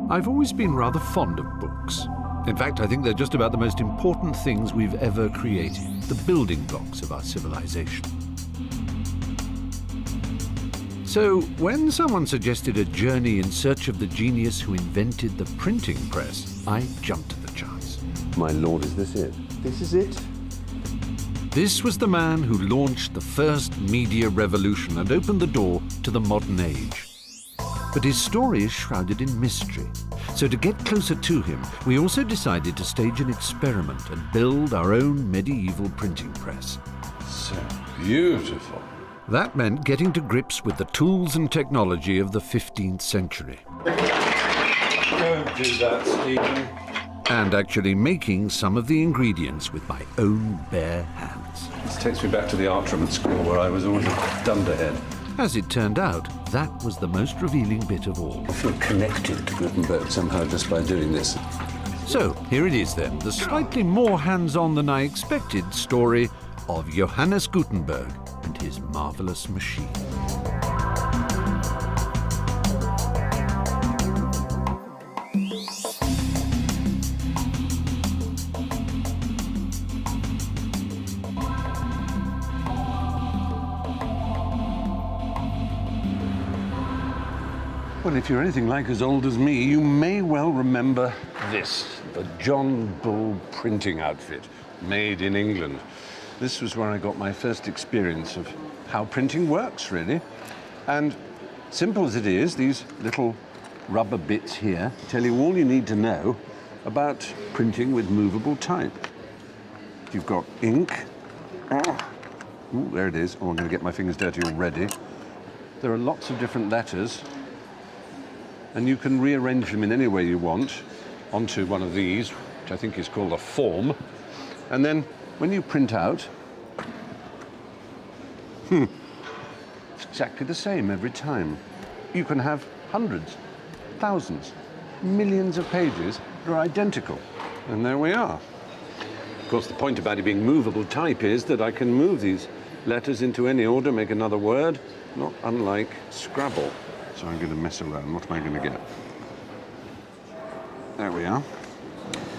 I've always been rather fond of books. In fact, I think they're just about the most important things we've ever created, the building blocks of our civilization. So, when someone suggested a journey in search of the genius who invented the printing press, I jumped at the chance. My lord, is this it? This is it? This was the man who launched the first media revolution and opened the door to the modern age. But his story is shrouded in mystery. So to get closer to him, we also decided to stage an experiment and build our own medieval printing press. So beautiful. That meant getting to grips with the tools and technology of the 15th century. Don't do that, Stephen. And actually making some of the ingredients with my own bare hands. This takes me back to the Archerman School where I was always a dunderhead. As it turned out, that was the most revealing bit of all. I feel connected to Gutenberg somehow just by doing this. So, here it is then, the slightly more hands-on than I expected story of Johannes Gutenberg and his marvelous machine. Well, if you're anything like as old as me, you may well remember this, the John Bull printing outfit, made in England. This was where I got my first experience of how printing works, really. And simple as it is, these little rubber bits here tell you all you need to know about printing with movable type. You've got ink. Ooh, there it is. Oh, I'm going to get my fingers dirty already. There are lots of different letters, and you can rearrange them in any way you want onto one of these, which I think is called a form. And then when you print out, it's exactly the same every time. You can have hundreds, thousands, millions of pages that are identical. And there we are. Of course, the point about it being movable type is that I can move these letters into any order, make another word, not unlike Scrabble. So I'm going to mess around. What am I going to get? There we are.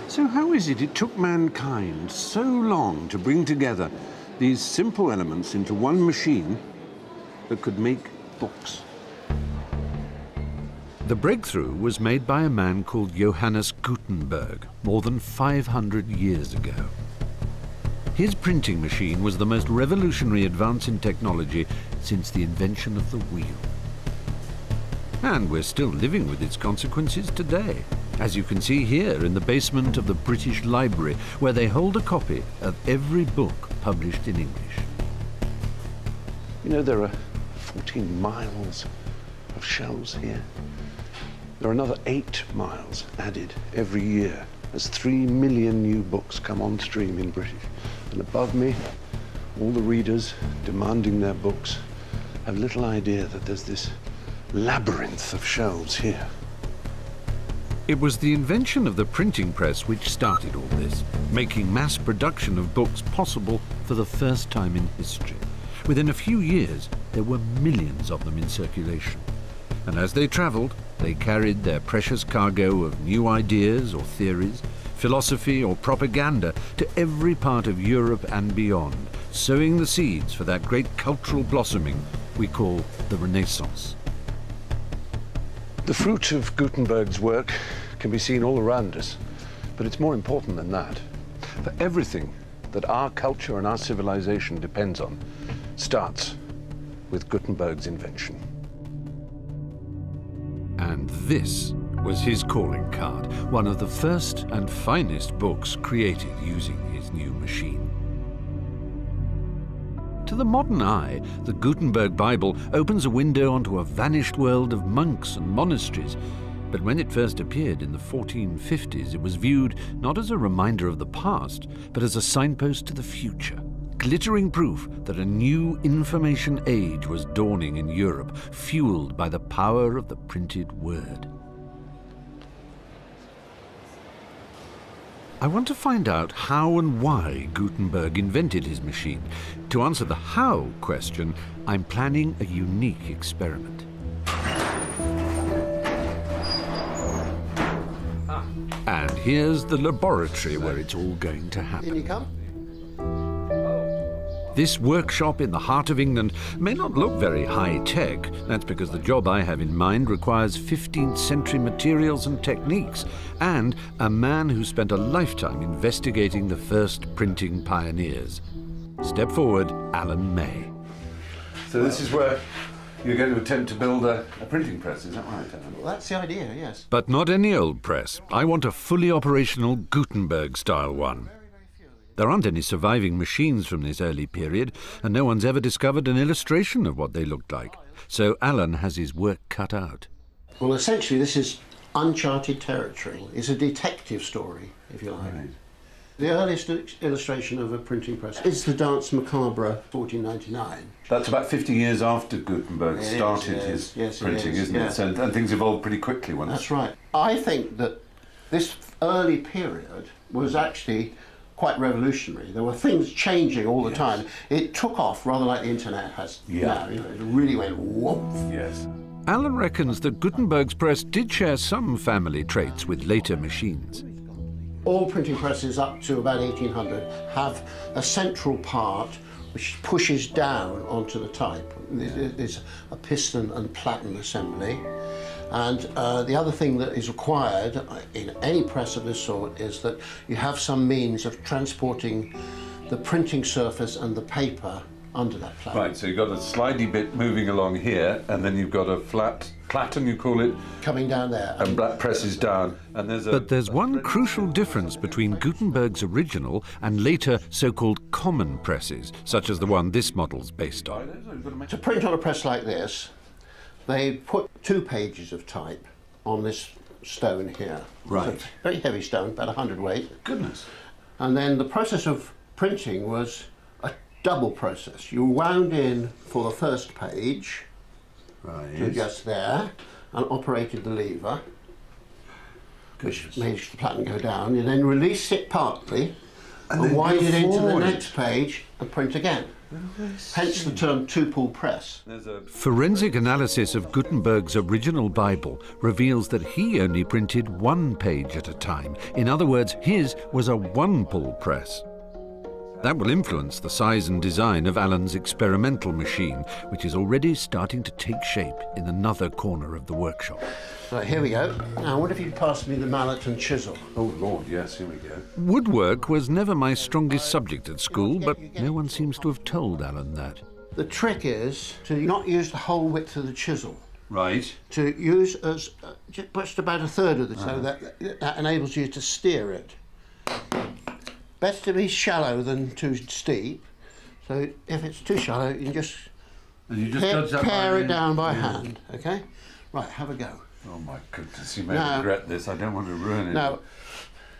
So how is it took mankind so long to bring together these simple elements into one machine that could make books? The breakthrough was made by a man called Johannes Gutenberg more than 500 years ago. His printing machine was the most revolutionary advance in technology since the invention of the wheel. And we're still living with its consequences today, as you can see here in the basement of the British Library, where they hold a copy of every book published in English. You know, there are 14 miles of shelves here. There are another 8 miles added every year as 3 million new books come on stream in British. And above me, all the readers demanding their books have little idea that there's this labyrinth of shelves here. It was the invention of the printing press which started all this, making mass production of books possible for the first time in history. Within a few years, there were millions of them in circulation. And as they traveled, they carried their precious cargo of new ideas or theories, philosophy or propaganda to every part of Europe and beyond, sowing the seeds for that great cultural blossoming we call the Renaissance. The fruit of Gutenberg's work can be seen all around us, but it's more important than that. For everything that our culture and our civilization depends on starts with Gutenberg's invention. And this was his calling card, one of the first and finest books created using his new machine. To the modern eye, the Gutenberg Bible opens a window onto a vanished world of monks and monasteries. But when it first appeared in the 1450s, it was viewed not as a reminder of the past, but as a signpost to the future, glittering proof that a new information age was dawning in Europe, fueled by the power of the printed word. I want to find out how and why Gutenberg invented his machine. To answer the how question, I'm planning a unique experiment. here's the laboratory where it's all going to happen. In you come. This workshop in the heart of England may not look very high-tech. That's because the job I have in mind requires 15th century materials and techniques, and a man who spent a lifetime investigating the first printing pioneers. Step forward, Alan May. So this is where you're going to attempt to build a printing press, is that right, Alan? Well, that's the idea, yes. But not any old press. I want a fully operational Gutenberg-style one. There aren't any surviving machines from this early period, and no one's ever discovered an illustration of what they looked like. So Alan has his work cut out. Well, essentially, this is uncharted territory. It's a detective story, if you like. Right. The earliest illustration of a printing press is the Danse Macabre, 1499. That's about 50 years after Gutenberg started his printing, isn't it? So, and things evolved pretty quickly once. That's right. I think that this early period was actually quite revolutionary. There were things changing all the time. It took off rather like the internet has now. You know, it really went whoop. Yes. Alan reckons that Gutenberg's press did share some family traits with later machines. All printing presses up to about 1800 have a central part which pushes down onto the type. There's a piston and platen assembly. And the other thing that is required in any press of this sort is that you have some means of transporting the printing surface and the paper under that platen. Right, so you've got a slidey bit moving along here, and then you've got a flat platen, you call it, coming down there. and black presses down. And There's one crucial difference between Gutenberg's original and later so-called common presses, such as the one this model's based on. To print on a press like this, they put 2 pages of type on this stone here. Right. It's a very heavy stone, about 100 weight. Goodness. And then the process of printing was a double process. You wound in for the first page, to just there, and operated the lever, which made the platen go down. You then release it partly, and wind it into the next page and print again. Hence the term two-pull press. Forensic analysis of Gutenberg's original Bible reveals that he only printed 1 page at a time. In other words, his was a 1-pull press. That will influence the size and design of Alan's experimental machine, which is already starting to take shape in another corner of the workshop. Right, here we go. Now, what if you pass me the mallet and chisel? Oh, Lord, yes, here we go. Woodwork was never my strongest subject at school, but no one seems to have told Alan that. The trick is to not use the whole width of the chisel. Right. To use as just about a third of the so that enables you to steer it. Better to be shallow than too steep. So if it's too shallow, you can just pare it down by hand. Okay. Right. Have a go. Oh my goodness, you may regret this. I don't want to ruin it. Now.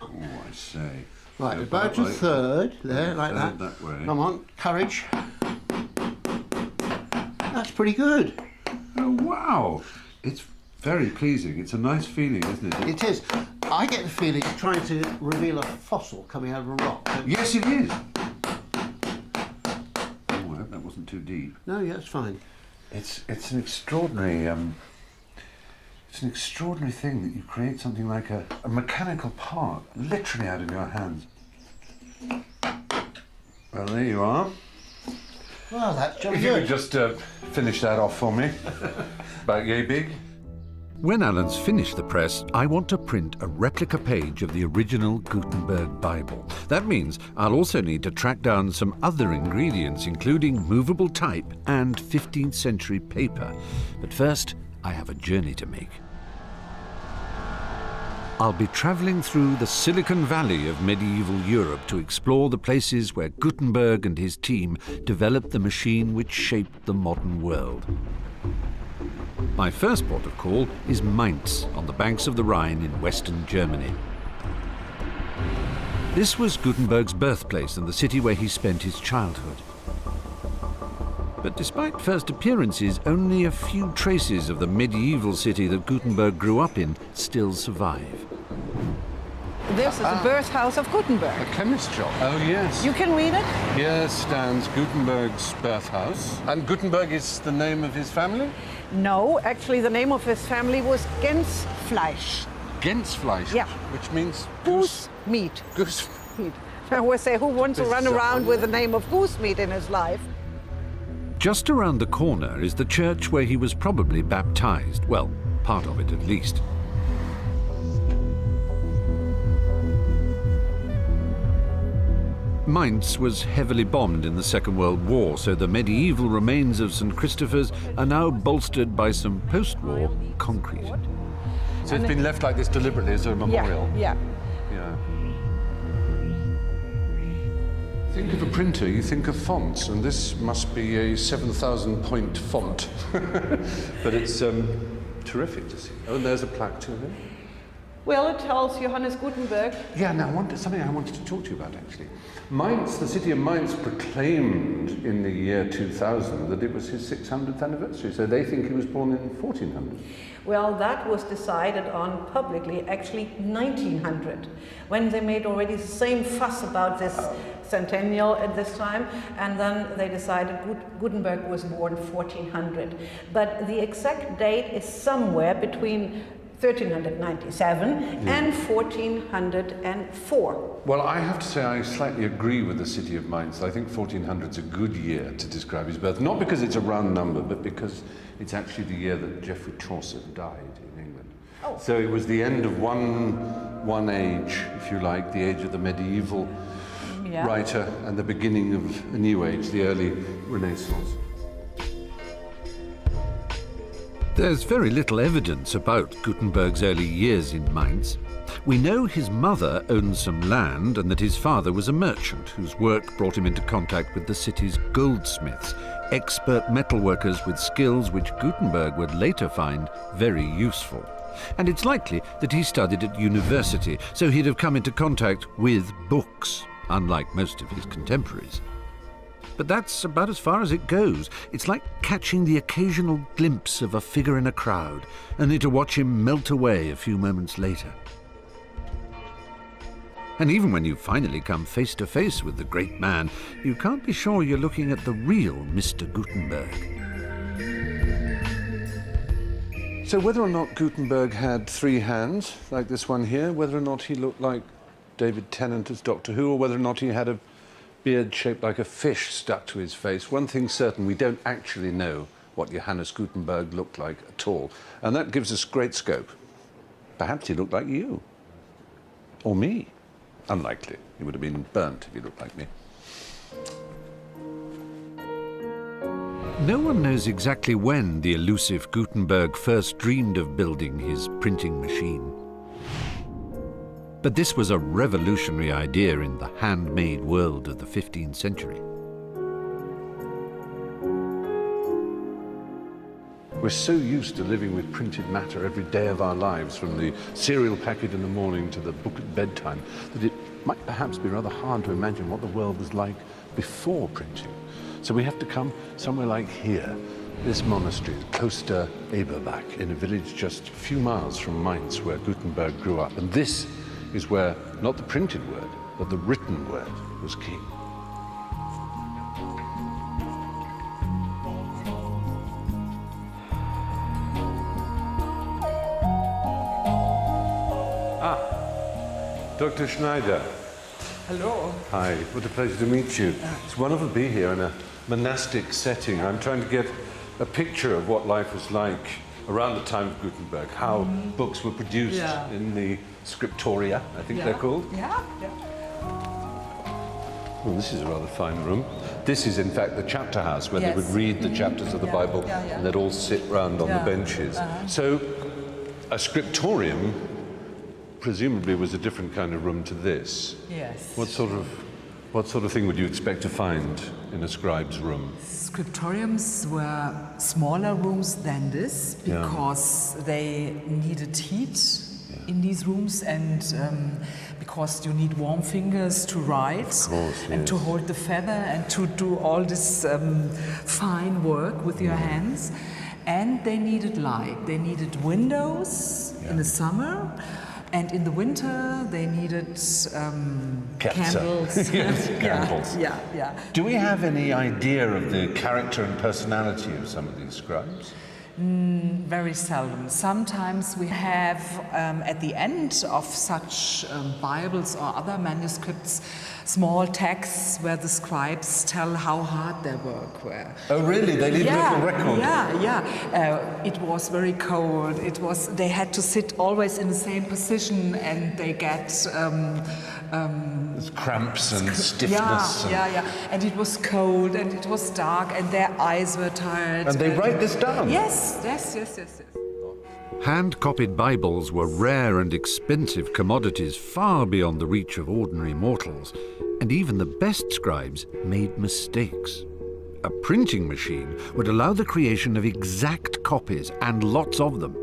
Oh, I say. Right, about a third there, like that. That way. Come on, courage. That's pretty good. Oh wow! It's very pleasing. It's a nice feeling, isn't it? It is. I get the feeling you're trying to reveal a fossil coming out of a rock. Yes, it is. Oh, I hope that wasn't too deep. No, yeah, it's fine. It's an extraordinary it's an extraordinary thing that you create something like a mechanical part literally out of your hands. Well, there you are. Well, that's jolly If you good. could just finish that off for me. About yay big. When Alan's finished the press, I want to print a replica page of the original Gutenberg Bible. That means I'll also need to track down some other ingredients, including movable type and 15th century paper. But first, I have a journey to make. I'll be travelling through the Silicon Valley of medieval Europe to explore the places where Gutenberg and his team developed the machine which shaped the modern world. My first port of call is Mainz, on the banks of the Rhine in western Germany. This was Gutenberg's birthplace and the city where he spent his childhood. But despite first appearances, only a few traces of the medieval city that Gutenberg grew up in still survive. This is the birth house of Gutenberg. A chemist shop. Oh, yes. You can read it? Here stands Gutenberg's birth house. And Gutenberg is the name of his family? No, actually the name of his family was Gensfleisch. Gänzfleisch, Yeah. which means Goose meat. Goose. Meat. I always say, who wants to run around with the name of goose meat in his life? Just around the corner is the church where he was probably baptized. Well, part of it at least. Mainz was heavily bombed in the Second World War, so the medieval remains of St. Christopher's are now bolstered by some post-war concrete. So it's been left like this deliberately as a memorial. Yeah. Yeah. Think of a printer, you think of fonts, and this must be a 7,000-point font. But it's terrific to see. Oh, and there's a plaque to him. Well, it tells Johannes Gutenberg. Yeah, now something I wanted to talk to you about, actually. Mainz, the city of Mainz proclaimed in the year 2000 that it was his 600th anniversary, so they think he was born in 1400. Well, that was decided on publicly, actually 1900, when they made already the same fuss about this centennial at this time, and then they decided Gutenberg was born 1400. But the exact date is somewhere between 1397 and 1404. Well, I have to say I slightly agree with the city of Mainz. I think 1400 is a good year to describe his birth, not because it's a round number, but because it's actually the year that Geoffrey Chaucer died in England. Oh. So it was the end of one age, if you like, the age of the medieval writer, and the beginning of a new age, the early Renaissance. There's very little evidence about Gutenberg's early years in Mainz. We know his mother owned some land and that his father was a merchant whose work brought him into contact with the city's goldsmiths, expert metalworkers with skills which Gutenberg would later find very useful. And it's likely that he studied at university, so he'd have come into contact with books, unlike most of his contemporaries. But that's about as far as it goes. It's like catching the occasional glimpse of a figure in a crowd, only to watch him melt away a few moments later. And even when you finally come face to face with the great man, you can't be sure you're looking at the real Mr. Gutenberg. So whether or not Gutenberg had three hands, like this one here, whether or not he looked like David Tennant as Doctor Who, or whether or not he had a beard shaped like a fish stuck to his face, one thing's certain, we don't actually know what Johannes Gutenberg looked like at all. And that gives us great scope. Perhaps he looked like you. Or me. Unlikely. He would have been burnt if he looked like me. No one knows exactly when the elusive Gutenberg first dreamed of building his printing machine. But this was a revolutionary idea in the handmade world of the 15th century. We're so used to living with printed matter every day of our lives, from the cereal packet in the morning to the book at bedtime, that it might perhaps be rather hard to imagine what the world was like before printing. So we have to come somewhere like here, this monastery, Kloster Eberbach, in a village just a few miles from Mainz, where Gutenberg grew up. And this is where not the printed word, but the written word was king. Dr. Schneider. Hello. Hi, what a pleasure to meet you. It's wonderful to be here in a monastic setting. I'm trying to get a picture of what life was like around the time of Gutenberg, how books were produced in the scriptoria, I think they're called. Yeah. Well, this is a rather fine room. This is, in fact, the chapter house where they would read the chapters of the Bible and they'd all sit round on the benches. So a scriptorium presumably was a different kind of room to this. Yes. What sort of thing would you expect to find in a scribe's room? Scriptoriums were smaller rooms than this because they needed heat in these rooms, and because you need warm fingers to write and to hold the feather and to do all this fine work with your hands. And they needed light. They needed windows in the summer. And in the winter, they needed candles. Yes, candles. Yeah. Do we have any idea of the character and personality of some of these scribes? Very seldom. Sometimes we have at the end of such Bibles or other manuscripts small texts where the scribes tell how hard their work were. Oh, really? They leave a little record? Yeah. It was very cold. They had to sit always in the same position, and they get There's cramps and stiffness. Yeah. And it was cold, and it was dark, and their eyes were tired. And they write this down? Yes. Hand-copied Bibles were rare and expensive commodities far beyond the reach of ordinary mortals, and even the best scribes made mistakes. A printing machine would allow the creation of exact copies, and lots of them.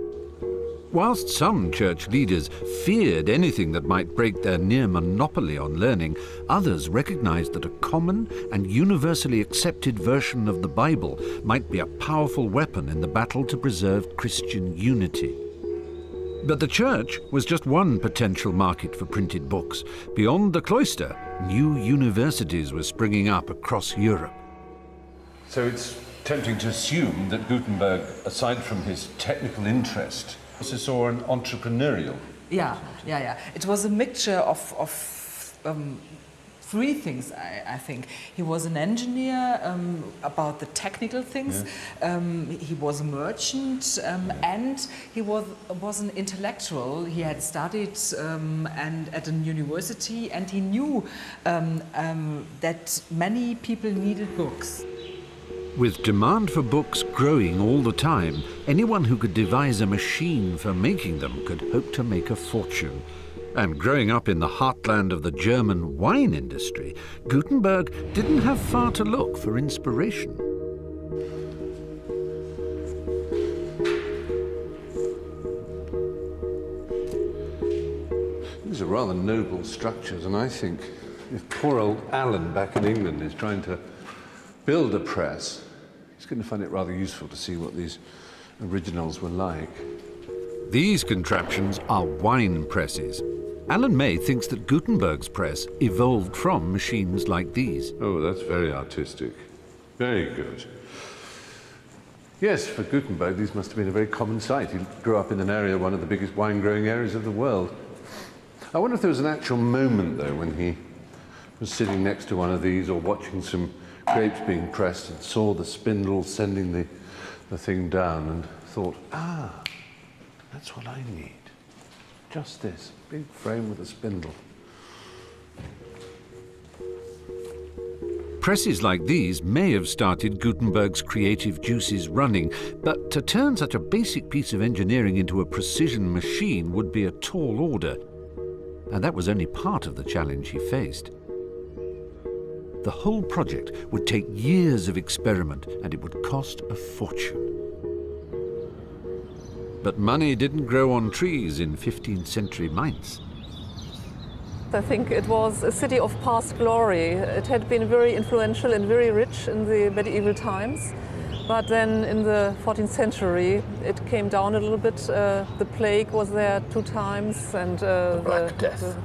Whilst some church leaders feared anything that might break their near monopoly on learning, others recognized that a common and universally accepted version of the Bible might be a powerful weapon in the battle to preserve Christian unity. But the church was just one potential market for printed books. Beyond the cloister, new universities were springing up across Europe. So it's tempting to assume that Gutenberg, aside from his technical interest, also saw an entrepreneurial. Yeah. It was a mixture of three things, I think. He was an engineer about the technical things. Yeah. He was a merchant, and he was an intellectual. He had studied and at a university, and he knew that many people needed books. With demand for books growing all the time, anyone who could devise a machine for making them could hope to make a fortune. And growing up in the heartland of the German wine industry, Gutenberg didn't have far to look for inspiration. These are rather noble structures, and I think if poor old Alan back in England is trying to build a press, he's going to find it rather useful to see what these originals were like. These contraptions are wine presses. Alan May thinks that Gutenberg's press evolved from machines like these. Oh, that's very artistic. Very good. Yes, for Gutenberg, these must have been a very common sight. He grew up in an area, one of the biggest wine-growing areas of the world. I wonder if there was an actual moment, though, when he was sitting next to one of these or watching some grapes being pressed and saw the spindle sending the thing down and thought, that's what I need. Just this, big frame with a spindle. Presses like these may have started Gutenberg's creative juices running, but to turn such a basic piece of engineering into a precision machine would be a tall order. And that was only part of the challenge he faced. The whole project would take years of experiment, and it would cost a fortune. But money didn't grow on trees in 15th century Mainz. I think it was a city of past glory. It had been very influential and very rich in the medieval times. But then in the 14th century, it came down a little bit. The plague was there 2 times, and the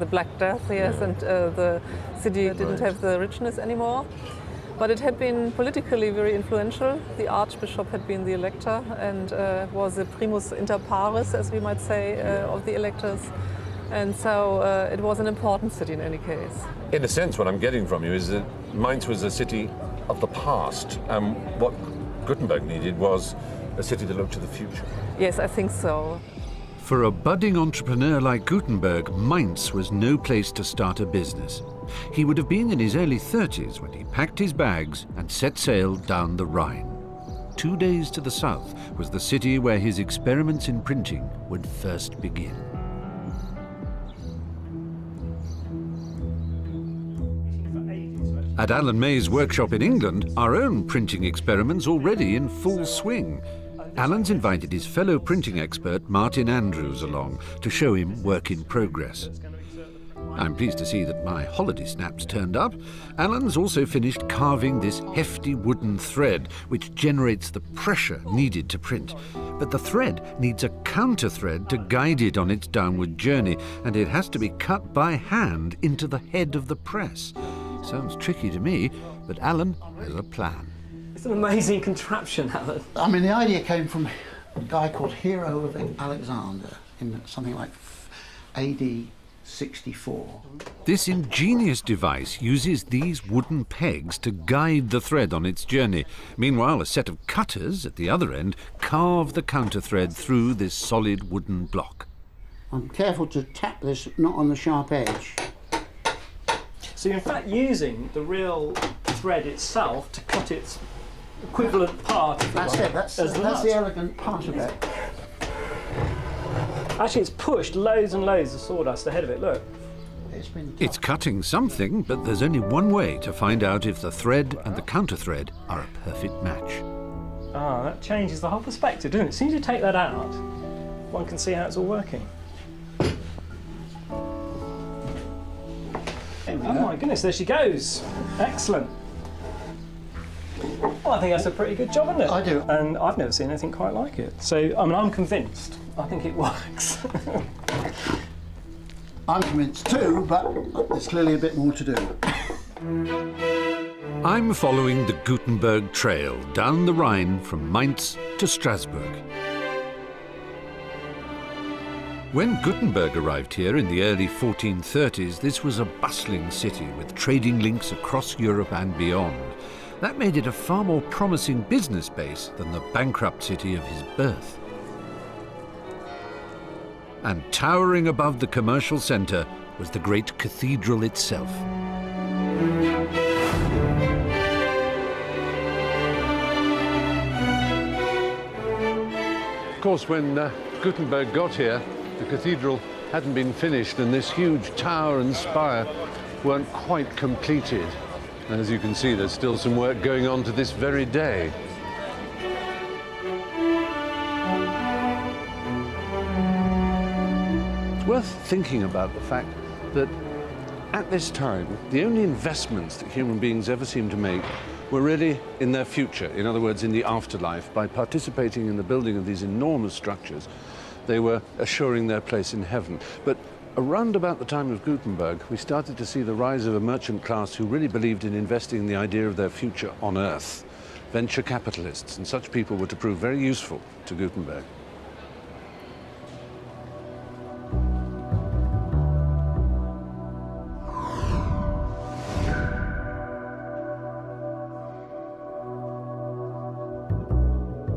Black Death, yes, yeah. And the city didn't have the richness anymore. But it had been politically very influential. The archbishop had been the elector and was the primus inter pares, as we might say, of the electors. And so it was an important city in any case. In a sense, what I'm getting from you is that Mainz was a city of the past, and what Gutenberg needed was a city that looked to the future. Yes, I think so. For a budding entrepreneur like Gutenberg, Mainz was no place to start a business. He would have been in his early 30s when he packed his bags and set sail down the Rhine. 2 days to the south was the city where his experiments in printing would first begin. At Alan May's workshop in England, our own printing experiments already in full swing. Alan's invited his fellow printing expert, Martin Andrews, along to show him work in progress. I'm pleased to see that my holiday snaps turned up. Alan's also finished carving this hefty wooden thread, which generates the pressure needed to print. But the thread needs a counter thread to guide it on its downward journey, and it has to be cut by hand into the head of the press. Sounds tricky to me, but Alan has a plan. It's an amazing contraption, Alan. I mean, the idea came from a guy called Hero of Alexander in something like AD 64. This ingenious device uses these wooden pegs to guide the thread on its journey. Meanwhile, a set of cutters at the other end carve the counter thread through this solid wooden block. I'm careful to tap this not on the sharp edge. So you're in fact using the real thread itself to cut its equivalent part. That's it, that's the elegant part of it. Actually, it's pushed loads and loads of sawdust ahead of it, look. It's cutting something, but there's only one way to find out if the thread and the counter thread are a perfect match. Ah, that changes the whole perspective, doesn't it? As soon as you take that out, one can see how it's all working. Oh my goodness, there she goes. Excellent. Well, I think that's a pretty good job, isn't it? I do. And I've never seen anything quite like it. So, I mean, I'm convinced. I think it works. I'm convinced too, but there's clearly a bit more to do. I'm following the Gutenberg Trail down the Rhine from Mainz to Strasbourg. When Gutenberg arrived here in the early 1430s, this was a bustling city with trading links across Europe and beyond. That made it a far more promising business base than the bankrupt city of his birth. And towering above the commercial centre was the great cathedral itself. Of course, when Gutenberg got here, the cathedral hadn't been finished and this huge tower and spire weren't quite completed. And as you can see, there's still some work going on to this very day. It's worth thinking about the fact that at this time, the only investments that human beings ever seemed to make were really in their future, in other words, in the afterlife. By participating in the building of these enormous structures, they were assuring their place in heaven. But around about the time of Gutenberg, we started to see the rise of a merchant class who really believed in investing in the idea of their future on Earth. Venture capitalists, and such people were to prove very useful to Gutenberg.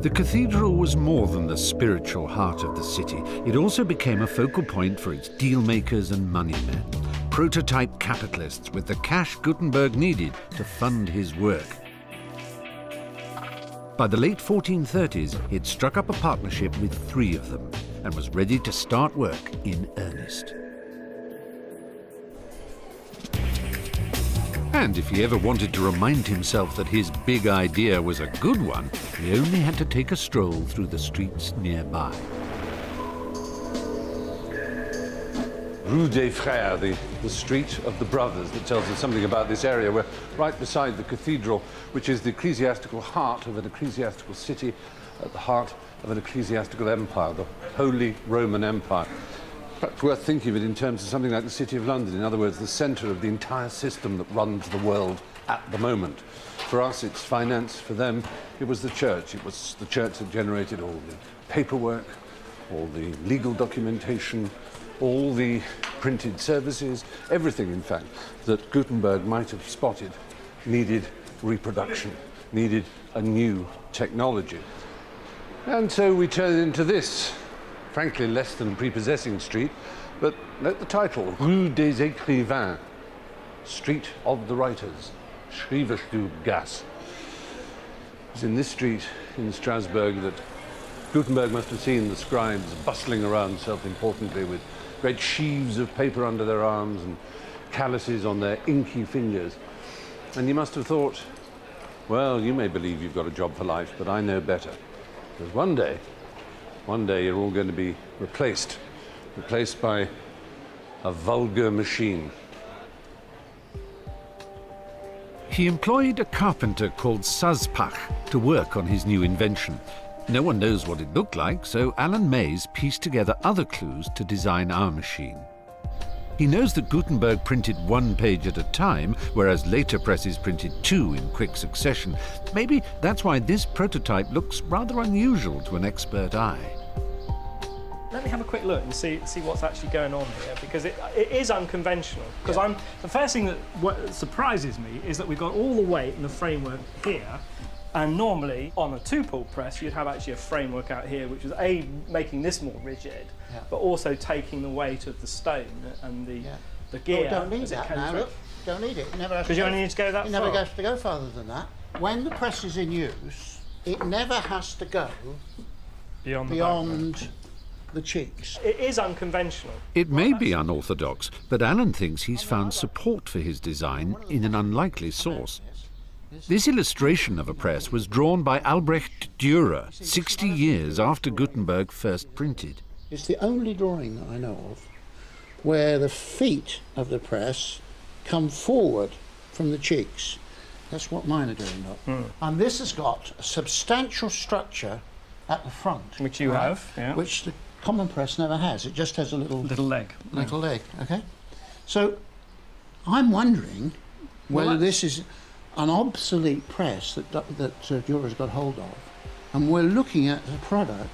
The cathedral was more than the spiritual heart of the city. It also became a focal point for its dealmakers and moneymen, prototype capitalists with the cash Gutenberg needed to fund his work. By the late 1430s, he'd struck up a partnership with 3 of them and was ready to start work in earnest. And if he ever wanted to remind himself that his big idea was a good one, he only had to take a stroll through the streets nearby. Rue des Frères, the street of the brothers, that tells us something about this area. We're right beside the cathedral, which is the ecclesiastical heart of an ecclesiastical city, at the heart of an ecclesiastical empire, the Holy Roman Empire. Perhaps worth thinking of it in terms of something like the City of London, in other words, the centre of the entire system that runs the world at the moment. For us, it's finance. For them, it was the church. It was the church that generated all the paperwork, all the legal documentation, all the printed services, everything, in fact, that Gutenberg might have spotted needed reproduction, needed a new technology. And so we turn into this, frankly less than prepossessing street, but note the title, Rue des Écrivains, Street of the Writers, Schreiberstubgasse. It's in this street in Strasbourg that Gutenberg must have seen the scribes bustling around self-importantly with great sheaves of paper under their arms and calluses on their inky fingers. And he must have thought, well, you may believe you've got a job for life, but I know better. Because one day you're all going to be replaced by a vulgar machine. He employed a carpenter called Saspach to work on his new invention. No one knows what it looked like, so Alan Mays pieced together other clues to design our machine. He knows that Gutenberg printed 1 page at a time, whereas later presses printed 2 in quick succession. Maybe that's why this prototype looks rather unusual to an expert eye. Let me have a quick look and see what's actually going on here, because it is unconventional. Because the first thing that surprises me is that we've got all the weight in the framework here, and normally on a 2-pull press you'd have actually a framework out here, which is making this more rigid, but also taking the weight of the stone and the gear. Oh, don't need that now. Look, don't need it. It never has because you only need to go that far. It never has to go farther than that. When the press is in use, it never has to go beyond the cheeks. It is unconventional. It may be unorthodox, but Alan thinks he's found support for his design in an unlikely source. This illustration of a press was drawn by Albrecht Dürer 60 years after Gutenberg first printed. It's the only drawing that I know of where the feet of the press come forward from the cheeks. That's what mine are doing, look. And this has got a substantial structure at the front. Which you have, yeah. Which the common press never has. It just has a little leg. Little leg, okay? So I'm wondering whether this is an obsolete press that Dürer's got hold of, and we're looking at a product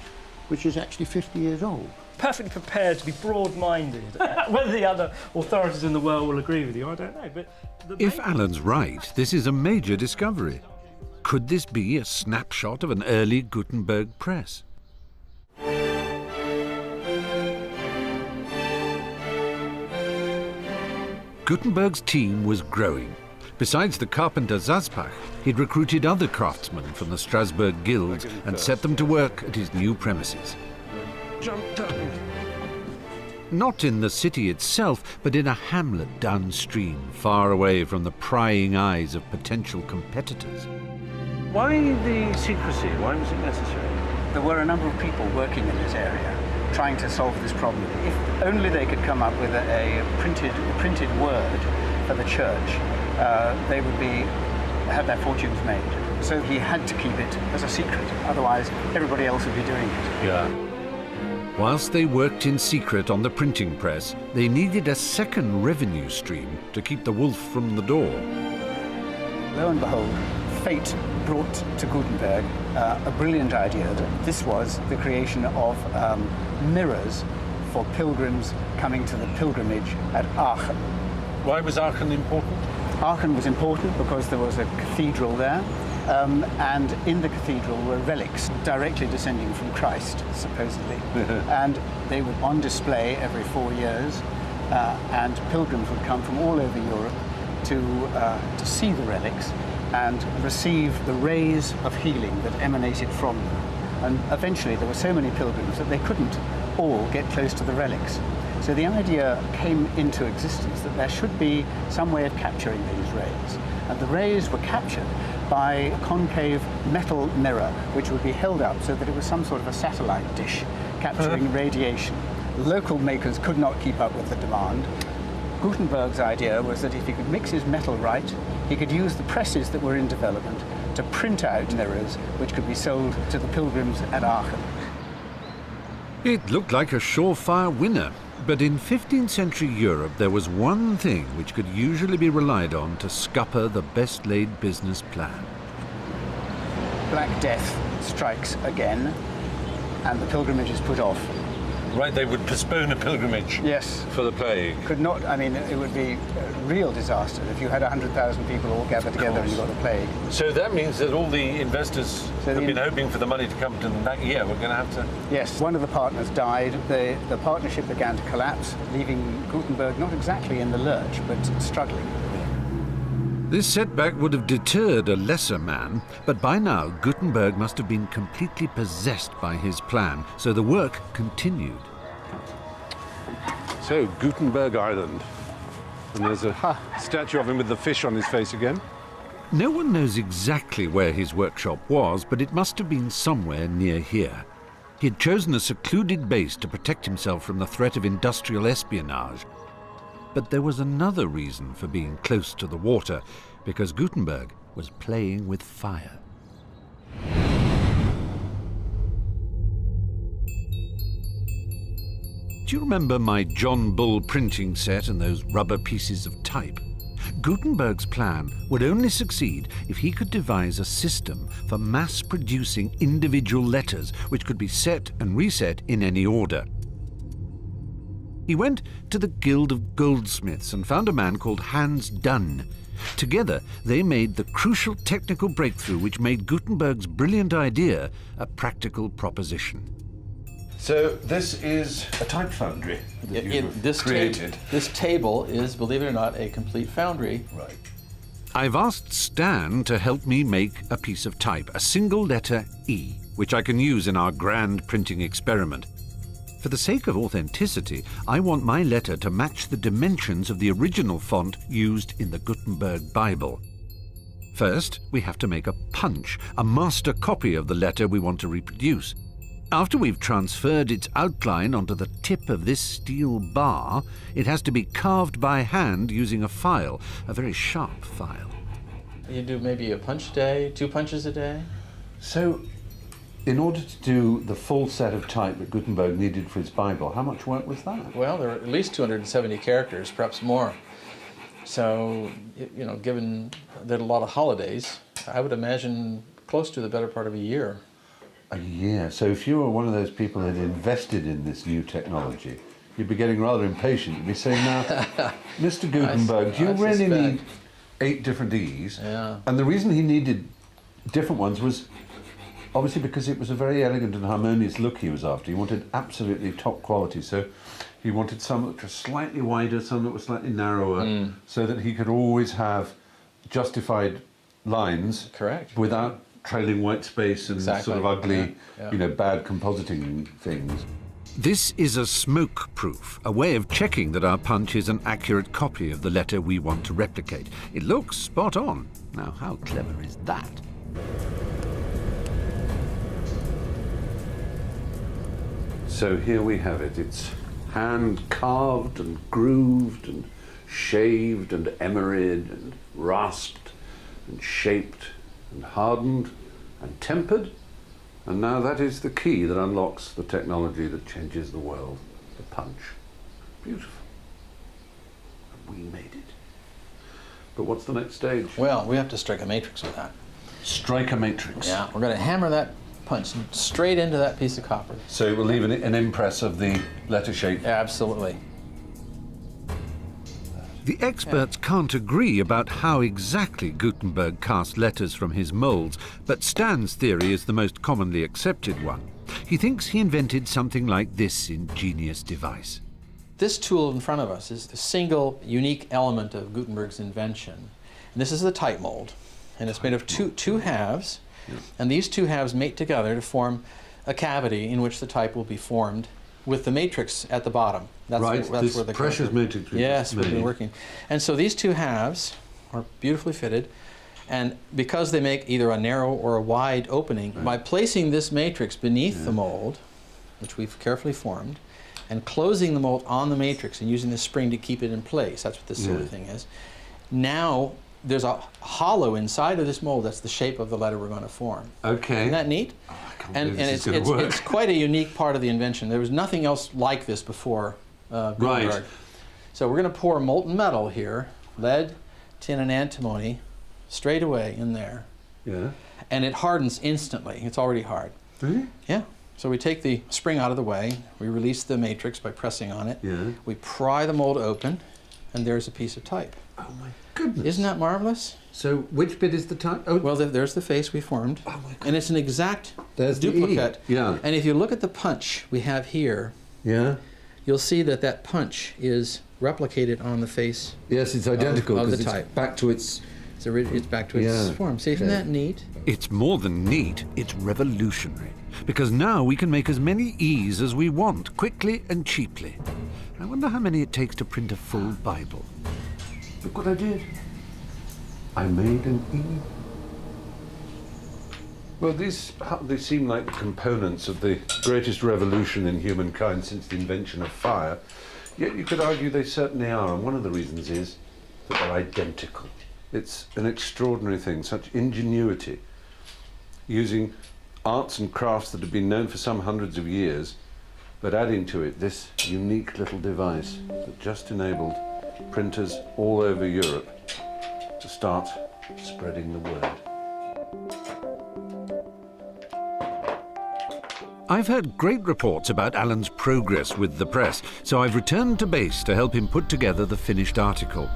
which is actually 50 years old. Perfectly prepared to be broad-minded. Whether the other authorities in the world will agree with you, I don't know. But If Alan's right, this is a major discovery. Could this be a snapshot of an early Gutenberg press? Gutenberg's team was growing. Besides the carpenter Zaspach, he'd recruited other craftsmen from the Strasbourg guilds and set them to work at his new premises. Not in the city itself, but in a hamlet downstream, far away from the prying eyes of potential competitors. Why the secrecy? Why was it necessary? There were a number of people working in this area trying to solve this problem. If only they could come up with a printed word for the church, they would have their fortunes made. So he had to keep it as a secret, otherwise everybody else would be doing it. Yeah. Whilst they worked in secret on the printing press, they needed a second revenue stream to keep the wolf from the door. Lo and behold, fate brought to Gutenberg a brilliant idea. This was the creation of mirrors for pilgrims coming to the pilgrimage at Aachen. Why was Aachen important? Aachen was important because there was a cathedral there, and in the cathedral were relics directly descending from Christ, supposedly. And they were on display every 4 years, and pilgrims would come from all over Europe to see the relics and receive the rays of healing that emanated from them. And eventually there were so many pilgrims that they couldn't all get close to the relics. So the idea came into existence that there should be some way of capturing these rays. And the rays were captured by a concave metal mirror, which would be held up so that it was some sort of a satellite dish capturing radiation. Local makers could not keep up with the demand. Gutenberg's idea was that if he could mix his metal right, he could use the presses that were in development to print out mirrors which could be sold to the pilgrims at Aachen. It looked like a surefire winner, but in 15th century Europe there was one thing which could usually be relied on to scupper the best-laid business plan. Black Death strikes again, and the pilgrimage is put off. Right, they would postpone a pilgrimage. Yes. For the plague. Could not, I mean, it would be a real disaster if you had 100,000 people all gathered together and you got a plague. So that means that all the investors who've been hoping for the money to come to them that year were going to have to... Yes, one of the partners died. The partnership began to collapse, leaving Gutenberg not exactly in the lurch, but struggling. This setback would have deterred a lesser man, but by now Gutenberg must have been completely possessed by his plan, so the work continued. So, Gutenberg Island. And there's a statue of him with the fish on his face again. No one knows exactly where his workshop was, but it must have been somewhere near here. He had chosen a secluded base to protect himself from the threat of industrial espionage. But there was another reason for being close to the water, because Gutenberg was playing with fire. Do you remember my John Bull printing set and those rubber pieces of type? Gutenberg's plan would only succeed if he could devise a system for mass-producing individual letters which could be set and reset in any order. He went to the Guild of Goldsmiths and found a man called Hans Dunn. Together, they made the crucial technical breakthrough which made Gutenberg's brilliant idea a practical proposition. So this is a type foundry that you've created. This table is, believe it or not, a complete foundry. Right. I've asked Stan to help me make a piece of type, a single letter E, which I can use in our grand printing experiment. For the sake of authenticity, I want my letter to match the dimensions of the original font used in the Gutenberg Bible. First, we have to make a punch, a master copy of the letter we want to reproduce. After we've transferred its outline onto the tip of this steel bar, it has to be carved by hand using a file, a very sharp file. You do maybe a punch a day, 2 punches a day? So, in order to do the full set of type that Gutenberg needed for his Bible, how much work was that? Well, there are at least 270 characters, perhaps more. So, you know, given that a lot of holidays, I would imagine close to the better part of a year. A year. So if you were one of those people that invested in this new technology, you'd be getting rather impatient. You'd be saying, now, Mr. Gutenberg, do you really need 8 different E's? Yeah. And the reason he needed different ones was obviously because it was a very elegant and harmonious look he was after. He wanted absolutely top quality. So he wanted some that were slightly wider, some that were slightly narrower, so that he could always have justified lines. Correct. Without trailing white space and sort of ugly, you know, bad compositing things. This is a smoke proof, a way of checking that our punch is an accurate copy of the letter we want to replicate. It looks spot on. Now, how clever is that? So here we have it. It's hand carved and grooved and shaved and emeryed and rasped and shaped and hardened and tempered, and now that is the key that unlocks the technology that changes the world, the punch. Beautiful. And we made it. But what's the next stage? Well, we have to strike a matrix with that. Strike a matrix. Yeah, we're going to hammer that punch straight into that piece of copper. So it will leave an impress of the letter shape. Absolutely. The experts can't agree about how exactly Gutenberg cast letters from his molds, but Stan's theory is the most commonly accepted one. He thinks he invented something like this ingenious device. This tool in front of us is the single unique element of Gutenberg's invention. And this is the type mold, and it's made of two halves, and these 2 halves mate together to form a cavity in which the type will be formed with the matrix at the bottom. That's this where the precious matrix. Yes, we've been working. And so these 2 halves are beautifully fitted, and because they make either a narrow or a wide opening, by placing this matrix beneath the mold, which we've carefully formed, and closing the mold on the matrix and using the spring to keep it in place, that's what this silly thing is, now there's a hollow inside of this mold that's the shape of the letter we're going to form. Okay. Isn't that neat? Oh, I can't And believe this is gonna work. it's quite a unique part of the invention. There was nothing else like this before Gutenberg. Right. So we're going to pour molten metal here, lead, tin, and antimony, straight away in there. Yeah. And it hardens instantly. It's already hard. Really? Yeah. So we take the spring out of the way, we release the matrix by pressing on it, we pry the mold open, and there's a piece of type. Oh my goodness. Isn't that marvelous? So which bit is the type? Oh. Well, there's the face we formed, Oh my goodness. and it's an exact There's duplicate. the E. Yeah. And if you look at the punch we have here, you'll see that that punch is replicated on the face. Yes, it's identical of the because it's type. back to its... It's back to its form. See, isn't that neat? It's more than neat, it's revolutionary. Because now we can make as many E's as we want, quickly and cheaply. I wonder how many it takes to print a full Bible. Look what I did. I made an E. Well, they seem like the components of the greatest revolution in humankind since the invention of fire. Yet you could argue they certainly are, and one of the reasons is that they're identical. It's an extraordinary thing, such ingenuity, using arts and crafts that have been known for some hundreds of years but adding to it this unique little device that just enabled printers all over Europe to start spreading the word. I've heard great reports about Alan's progress with the press, so I've returned to base to help him put together the finished article.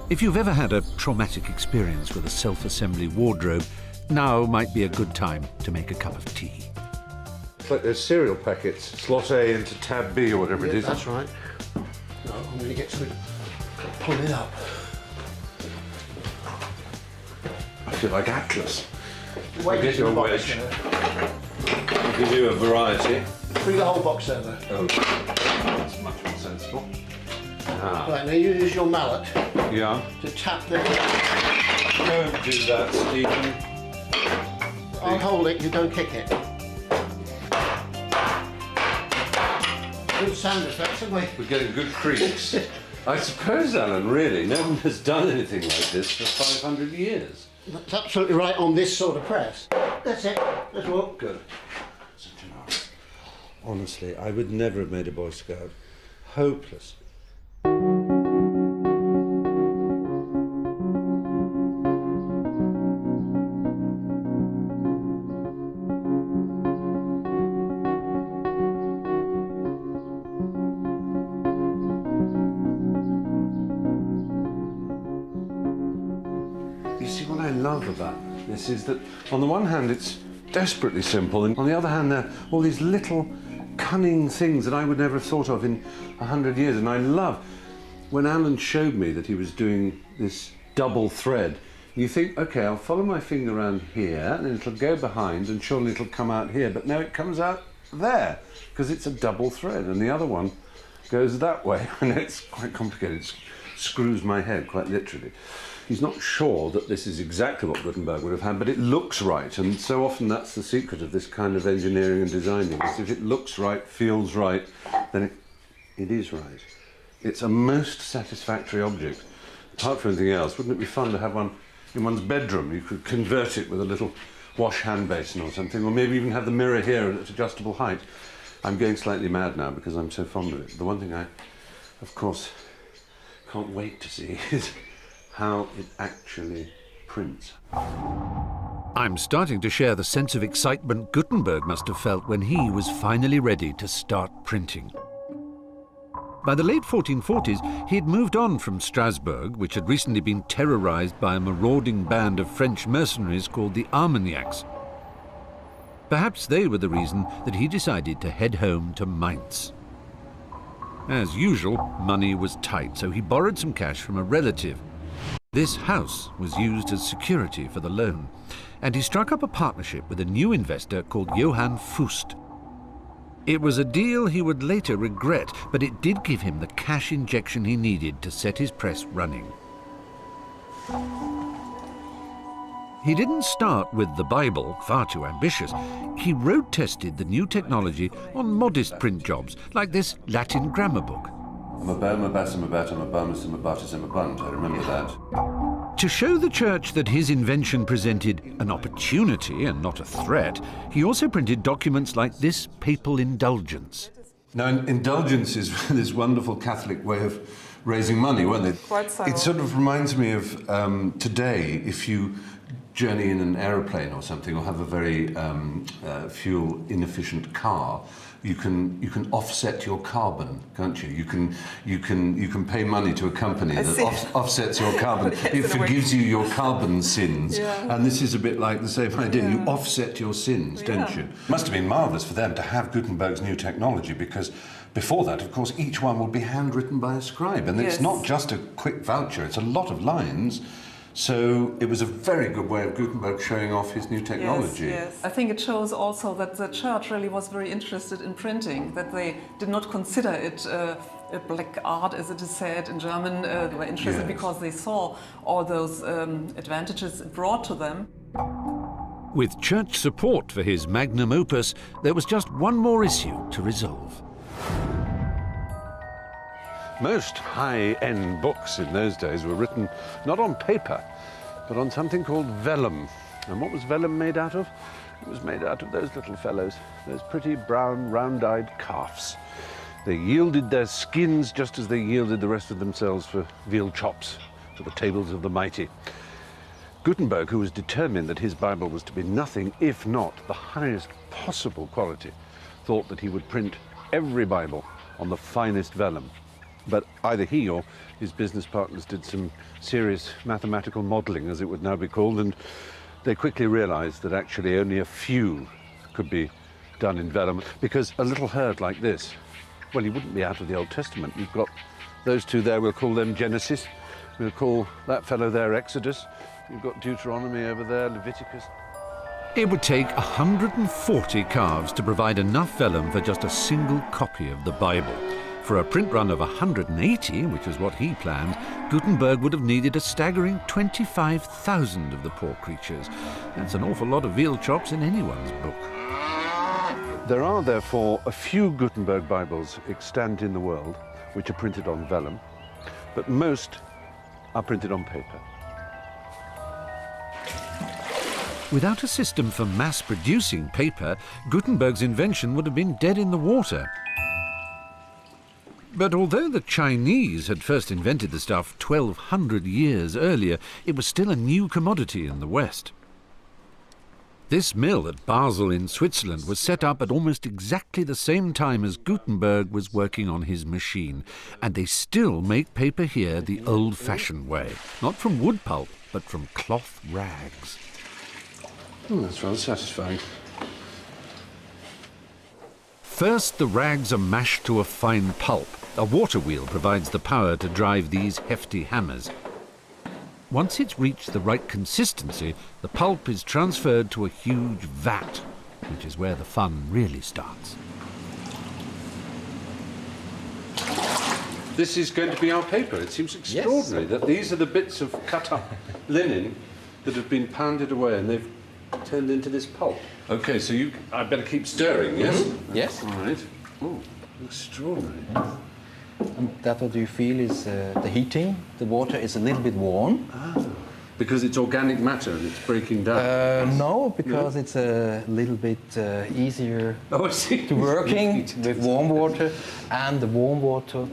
If you've ever had a traumatic experience with a self-assembly wardrobe, now might be a good time to make a cup of tea. It's like those cereal packets, slot A into tab B or whatever it is. That's right. No, I'm going to get to pull it up. I feel like Atlas. Wait, I'll get you a wedge. I'll give you a variety. Bring the whole box over. Oh, that's much more sensible. Ah. Right, now you use your mallet Yeah. to tap the... Don't do that, Stephen. I'll hold it, you don't kick it. Good sound effects, haven't we? We're getting good creaks. I suppose, Alan, really, no one has done anything like this for 500 years. That's absolutely right on this sort of press. That's it. Let's walk. Good. Such an art. Honestly, I would never have made a Boy Scout. Hopeless. You see, what I love about this is that on the one hand it's desperately simple, and on the other hand there are all these little cunning things that I would never have thought of in 100 years. And I love when Alan showed me that he was doing this double thread. You think, okay, I'll follow my finger around here and it'll go behind and surely it'll come out here, but no, it comes out there because it's a double thread, and the other one goes that way, and it's quite complicated. It screws my head, quite literally. He's not sure that this is exactly what Gutenberg would have had, but it looks right, and so often that's the secret of this kind of engineering and designing. Is if it looks right, feels right, then it is right. It's a most satisfactory object. Apart from anything else, wouldn't it be fun to have one in one's bedroom? You could convert it with a little wash hand basin or something, or maybe even have the mirror here at adjustable height. I'm going slightly mad now because I'm so fond of it. The one thing I, of course, can't wait to see is how it actually prints. I'm starting to share the sense of excitement Gutenberg must have felt when he was finally ready to start printing. By the late 1440s, he had moved on from Strasbourg, which had recently been terrorized by a marauding band of French mercenaries called the Armagnacs. Perhaps they were the reason that he decided to head home to Mainz. As usual, money was tight, so he borrowed some cash from a relative. This house was used as security for the loan, and he struck up a partnership with a new investor called Johann Fust. It was a deal he would later regret, but it did give him the cash injection he needed to set his press running. He didn't start with the Bible, far too ambitious. He road-tested the new technology on modest print jobs, like this Latin grammar book. I remember that. To show the church that his invention presented an opportunity and not a threat, he also printed documents like this papal indulgence. Now, indulgence is this wonderful Catholic way of raising money, weren't it? Quite so. It sort of reminds me of today, if you journey in an aeroplane or something, or have a very fuel inefficient car, you can offset your carbon, can't you? You can pay money to a company that offsets your carbon. It forgives you your carbon sins. Yeah. And this is a bit like the same idea. You offset your sins, don't you? It must have been marvellous for them to have Gutenberg's new technology, because before that, of course, each one would be handwritten by a scribe. And it's not just a quick voucher, it's a lot of lines. So it was a very good way of Gutenberg showing off his new technology. Yes. I think it shows also that the church really was very interested in printing, that they did not consider it a black art, as it is said in German. They were interested because they saw all those advantages it brought to them. With church support for his magnum opus, there was just one more issue to resolve. Most high-end books in those days were written not on paper, but on something called vellum. And what was vellum made out of? It was made out of those little fellows, those pretty brown, round-eyed calves. They yielded their skins just as they yielded the rest of themselves for veal chops, for the tables of the mighty. Gutenberg, who was determined that his Bible was to be nothing if not the highest possible quality, thought that he would print every Bible on the finest vellum. But either he or his business partners did some serious mathematical modelling, as it would now be called, and they quickly realised that actually only a few could be done in vellum, because a little herd like this, well, you wouldn't be out of the Old Testament. You've got those two there, we'll call them Genesis. We'll call that fellow there Exodus. You've got Deuteronomy over there, Leviticus. It would take 140 calves to provide enough vellum for just a single copy of the Bible. For a print run of 180, which is what he planned, Gutenberg would have needed a staggering 25,000 of the poor creatures. That's an awful lot of veal chops in anyone's book. There are, therefore, a few Gutenberg Bibles extant in the world which are printed on vellum, but most are printed on paper. Without a system for mass-producing paper, Gutenberg's invention would have been dead in the water. But although the Chinese had first invented the stuff 1,200 years earlier, it was still a new commodity in the West. This mill at Basel in Switzerland was set up at almost exactly the same time as Gutenberg was working on his machine, and they still make paper here the old-fashioned way, not from wood pulp, but from cloth rags. That's rather satisfying. First, the rags are mashed to a fine pulp. A water wheel provides the power to drive these hefty hammers. Once it's reached the right consistency, the pulp is transferred to a huge vat, which is where the fun really starts. This is going to be our paper. It seems extraordinary that these are the bits of cut-up linen that have been pounded away and they've turned into this pulp. Okay, so I better keep stirring, yes? Mm-hmm. Yes. All right. Oh, extraordinary. And that what you feel is the heating. The water is a little bit warm. Ah, because it's organic matter and it's breaking down. No, because it's a little bit easier to working with warm water, and the warm water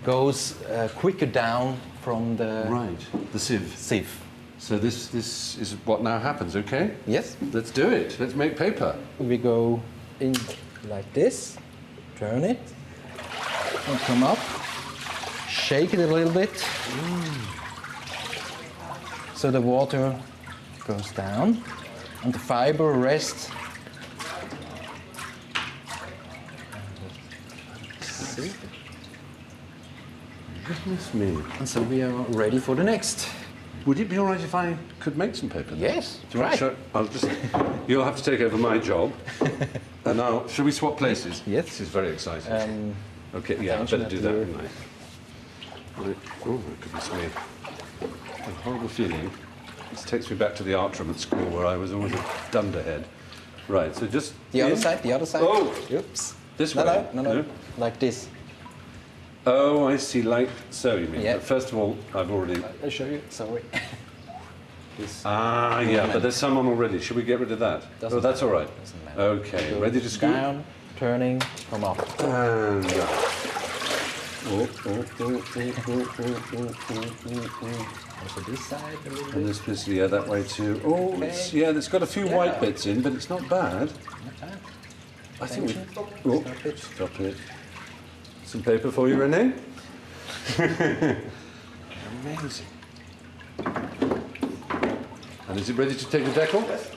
goes quicker down from the the sieve. Sieve. So this is what now happens, okay? Yes. Let's do it. Let's make paper. We go in like this, turn it, and come up, shake it a little bit, so the water goes down, and the fiber rests. See? Goodness me. And so we are ready for the next. Would it be all right if I could make some paper? Yes, Do you want to show? You'll have to take over my job. And now, shall we swap places? Yes. This is very exciting. Okay, yeah, I better do that, wouldn't I? Right. Oh, goodness me. A horrible feeling. This takes me back to the art room at school where I was always a dunderhead. Right, so just... The other side, the other side. Oh! Oops. This way? No. Like this. Oh, I see, like so you mean. Yeah. But first of all, I've already... I'll show you, sorry. Yeah, but there's some on already. Should we get rid of that? Doesn't that's all matter. right. Doesn't matter. Okay, ready to scoop? Down, turning, come up. And Also this side a little and bit. this, yeah, that way too. Oh, Okay. it's got a few white bits in, but it's not bad. Not bad. I think Attention. Stop it. Some paper for you, Renee. Amazing. And is it ready to take the decal? Yes.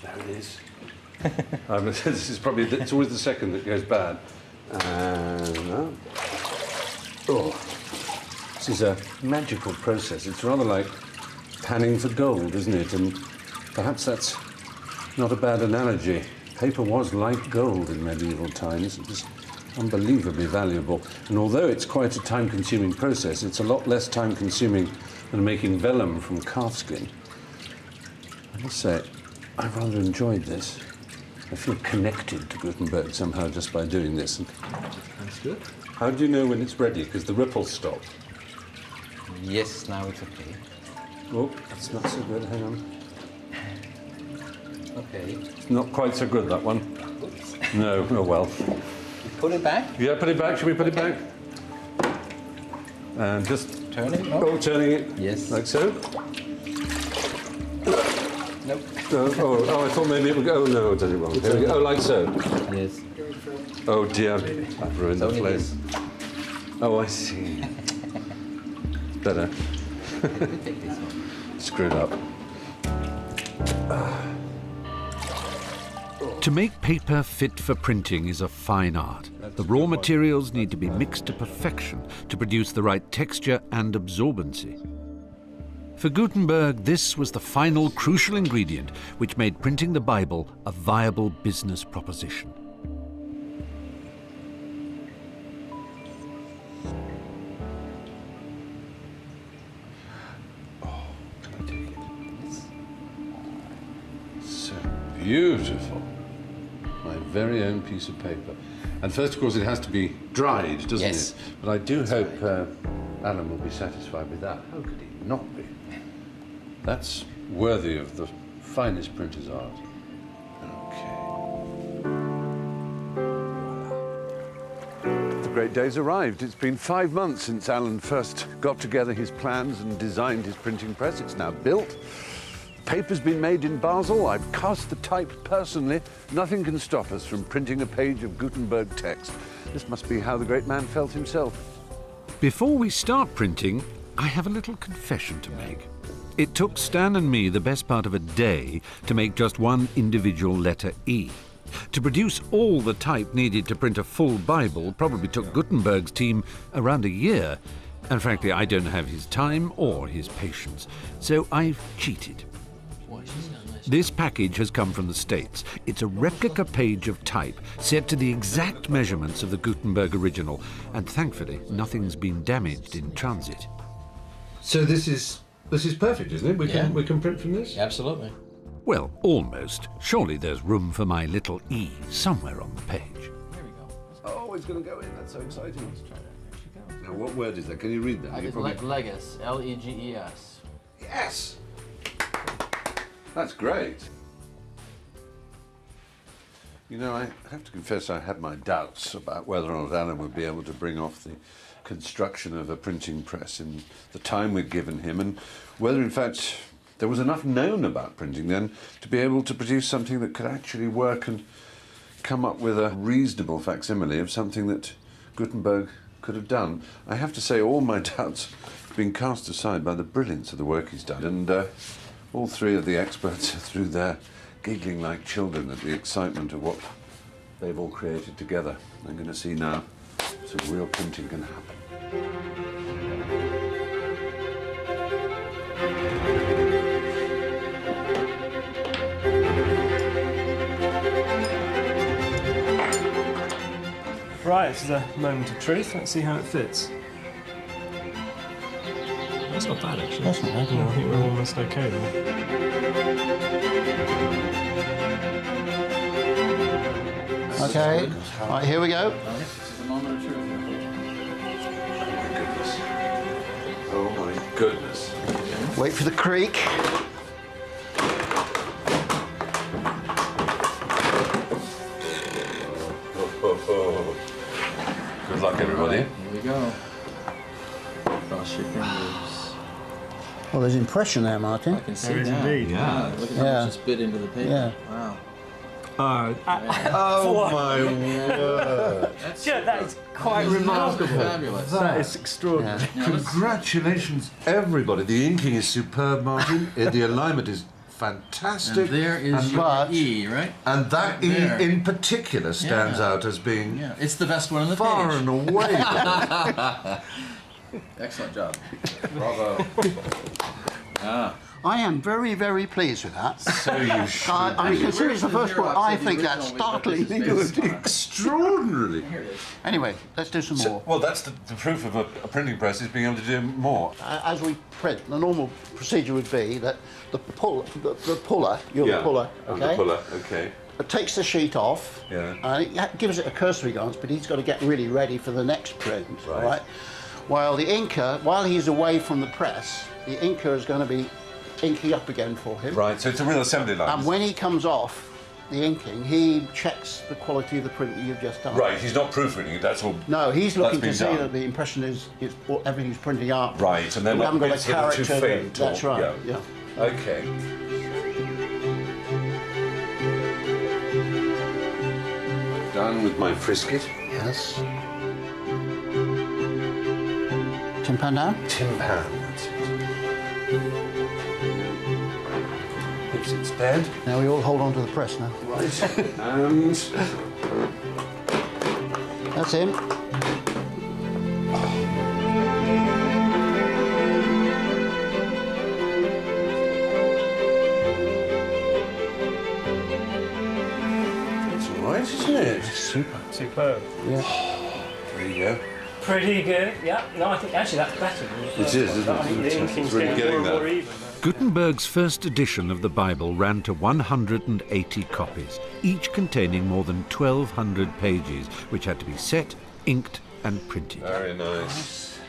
There it is. This is probably, it's always the second that goes bad. And this is a magical process. It's rather like panning for gold, isn't it? And perhaps that's not a bad analogy. Paper was like gold in medieval times. It was unbelievably valuable. And although it's quite a time-consuming process, it's a lot less time-consuming than making vellum from calfskin. I must say, I rather enjoyed this. I feel connected to Gutenberg somehow just by doing this. And That's good. how do you know when it's ready? Because the ripples stop. Yes, now it's okay. Oh, that's not so good. Hang on. Okay. It's not quite so good, that one. Oops. No, oh well. Put it back? Yeah, put it back. Should we put it back? And just turn it. turning it. Yes. Like so. Nope. Oh, I thought maybe it would go. Oh no, it did it wrong. There we go. Oh, like so. Yes. Oh dear, I've ruined the place. Oh, I see. Better. Screwed up. To make paper fit for printing is a fine art. The raw materials need to be mixed to perfection to produce the right texture and absorbency. For Gutenberg, this was the final crucial ingredient which made printing the Bible a viable business proposition. So beautiful. My very own piece of paper. And first, of course, it has to be dried, doesn't Yes. it? But I do hope Alan will be satisfied with that. How could he not be? That's worthy of the finest printer's art. Okay. The great day's arrived. It's been 5 months since Alan first got together his plans and designed his printing press. It's now built. Paper's been made in Basel. I've cast the type personally. Nothing can stop us from printing a page of Gutenberg text. This must be how the great man felt himself. Before we start printing, I have a little confession to make. It took Stan and me the best part of a day to make just one individual letter E. To produce all the type needed to print a full Bible probably took Gutenberg's team around a year. And frankly, I don't have his time or his patience. So I've cheated. This package has come from the States. It's a replica page of type set to the exact measurements of the Gutenberg original, and thankfully nothing's been damaged in transit. So this is perfect, isn't it? We can print from this? Absolutely. Well, almost. Surely there's room for my little E somewhere on the page. Here we go. Oh, it's going to go in. That's so exciting. Let's try that. There she goes. Now, what word is that? Can you read that? It's Legis. L-E-G-E-S. Yes! That's great. You know, I have to confess I had my doubts about whether or not Alan would be able to bring off the construction of a printing press in the time we'd given him, and whether, in fact, there was enough known about printing then to be able to produce something that could actually work and come up with a reasonable facsimile of something that Gutenberg could have done. I have to say all my doubts have been cast aside by the brilliance of the work he's done, and all three of the experts are through there giggling like children at the excitement of what they've all created together. I'm going to see now some real printing can happen. Right, this is a moment of truth. Let's see how it fits. That's not bad, actually. That's not bad. Yeah, I think we're almost okay there. Okay, right, here we go. This is the moment of truth. Oh my goodness. Wait for the creak. Good luck, everybody. Here we go. Cross your fingers. Well, there's impression there, Martin. I can see There is that. indeed. Yeah. Look at how much just bit into the paper. Yeah. Wow. Oh my word. Yeah, that is quite remarkable. Fabulous. That is extraordinary. Congratulations, everybody. The inking is superb, Martin. The alignment is fantastic. And there is your but- E, right? And that E There. in particular stands Yeah. out as being Yeah, it's the best one on the far page. and away. Excellent job. Bravo. I am very, very pleased with that. So you should. I mean, considering it's the first book, Xerox I of the think that's original with the startlingly business good. Extraordinary. Here it is. Anyway, let's do some more. Well, that's the proof of a printing press is being able to do more. As we print, the normal procedure would be that the puller, the puller, you're the puller, I'm okay? the puller, okay. It takes the sheet off, Yeah. and it gives it a cursory glance, but he's got to get really ready for the next print, Right. right? While the inker, while he's away from the press, the inker is going to be inking up again for him. Right, so it's a real assembly line. And when he comes off the inking, he checks the quality of the print that you've just done. Right, he's not proofreading it, that's all. No, he's looking to been see done. that the impression is everything's printing out. Right, and then we haven't got a bits here are too character. faint. That's or- right. Yeah. Okay. Done with my frisket. Yes. Timpan now? Timpan, that's it. Hips it's dead. Now we all hold on to the press now. Right. And That's him. it's all right, isn't it? Super. Superb. Yeah. There you go. Pretty good. Yeah. No, I think actually that's better than the first is, one. isn't it? I think the It's inking's really getting getting more and more there. even. Gutenberg's first edition of the Bible ran to 180 copies, each containing more than 1,200 pages, which had to be set, inked, and printed. Very nice.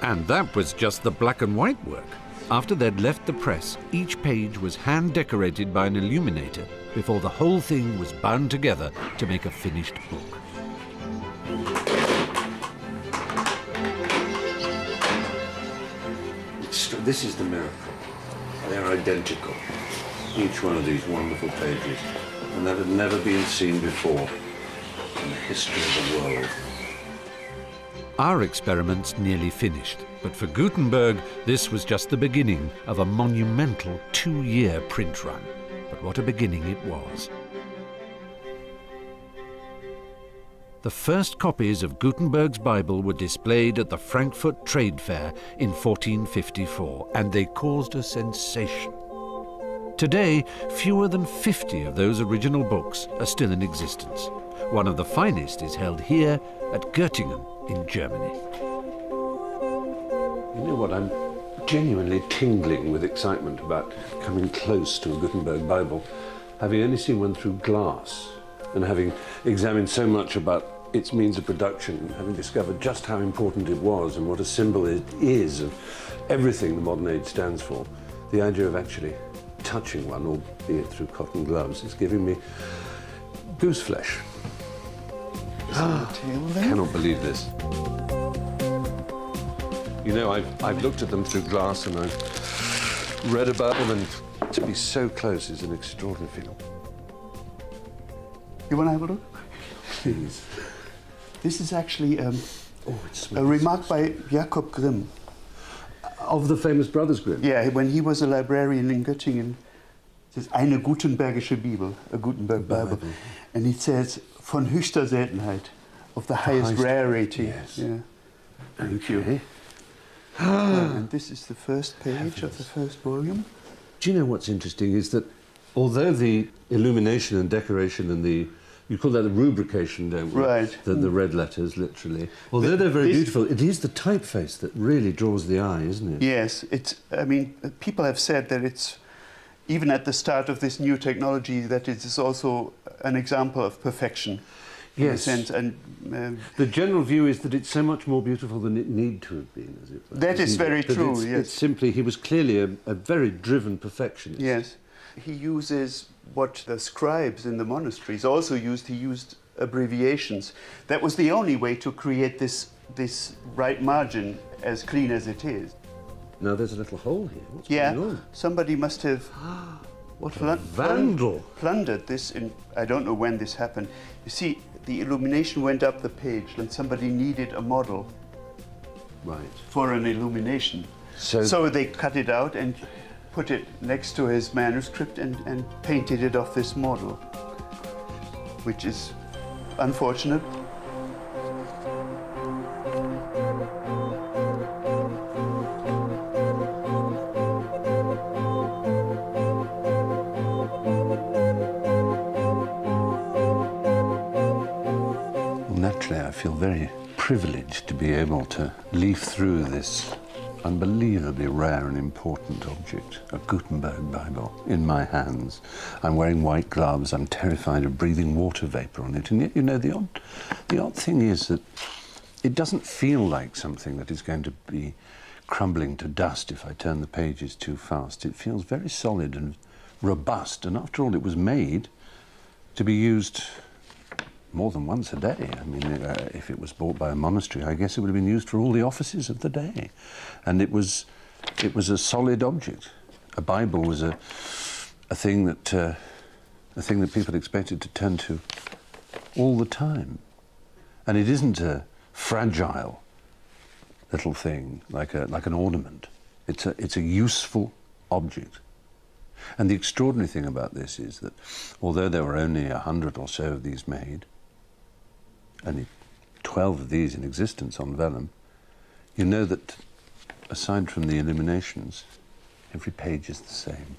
And that was just the black and white work. After they'd left the press, each page was hand-decorated by an illuminator before the whole thing was bound together to make a finished book. This is the miracle. They're identical. Each one of these wonderful pages. And that had never been seen before in the history of the world. Our experiment's nearly finished, but for Gutenberg, this was just the beginning of a monumental 2-year print run. But what a beginning it was. The first copies of Gutenberg's Bible were displayed at the Frankfurt Trade Fair in 1454, and they caused a sensation. Today, fewer than 50 of those original books are still in existence. One of the finest is held here at Göttingen in Germany. You know what? I'm genuinely tingling with excitement about coming close to a Gutenberg Bible, having only seen one through glass and having examined so much about its means of production, and having discovered just how important it was and what a symbol it is of everything the modern age stands for. The idea of actually touching one, albeit through cotton gloves, is giving me goose flesh. I cannot believe this. You know, I've looked at them through glass and I've read about them, and to be so close is an extraordinary feeling. You want to have a look? Please. This is actually it a smells. remark by Jakob Grimm. Of the famous Brothers Grimm? Yeah, when he was a librarian in Göttingen, it says, eine Gutenbergische Bibel, a Gutenberg Bible. And it says, von höchster Seltenheit, of the highest rarity. Yes. Yeah. Thank you. And this is the first page of the first volume. Do you know what's interesting is that although the illumination and decoration and the, you call that the rubrication, don't we? Right. The red letters, literally. Although they're very beautiful, it is the typeface that really draws the eye, isn't it? Yes, I mean, people have said that it's, even at the start of this new technology, that it is also an example of perfection. In a sense. And the general view is that it's so much more beautiful than it need to have been, as it were. That is very true, yes. It's simply, he was clearly a very driven perfectionist. Yes. He uses what the scribes in the monasteries also used. He used abbreviations. That was the only way to create this right margin as clean as it is. Now there's a little hole here. What's going on? Somebody must have what a vandal. Plundered this in, I don't know when this happened. You see, the illumination went up the page and somebody needed a model for an illumination. So they cut it out and put it next to his manuscript and painted it off this model, which is unfortunate. Naturally, I feel very privileged to be able to leaf through this unbelievably rare and important object, a Gutenberg Bible, in my hands. I'm wearing white gloves, I'm terrified of breathing water vapor on it, and yet, you know, the odd thing is that it doesn't feel like something that is going to be crumbling to dust if I turn the pages too fast. It feels very solid and robust, and after all, it was made to be used more than once a day. I mean, if it was bought by a monastery, I guess it would have been used for all the offices of the day. And it was a solid object. A Bible was a thing that people expected to turn to all the time. And it isn't a fragile little thing like an ornament. It's a useful object. And the extraordinary thing about this is that although there were only 100 or so of these made, only 12 of these in existence on vellum, you know that aside from the illuminations, every page is the same.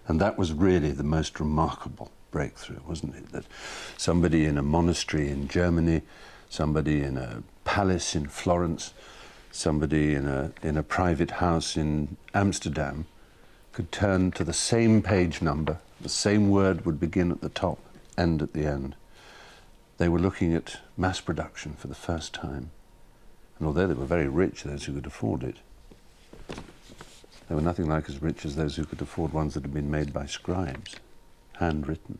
And that was really the most remarkable breakthrough, wasn't it? That somebody in a monastery in Germany, somebody in a palace in Florence, somebody in a private house in Amsterdam could turn to the same page number, the same word would begin at the top, end at the end. They were looking at mass production for the first time. And although they were very rich, those who could afford it, they were nothing like as rich as those who could afford ones that had been made by scribes, handwritten.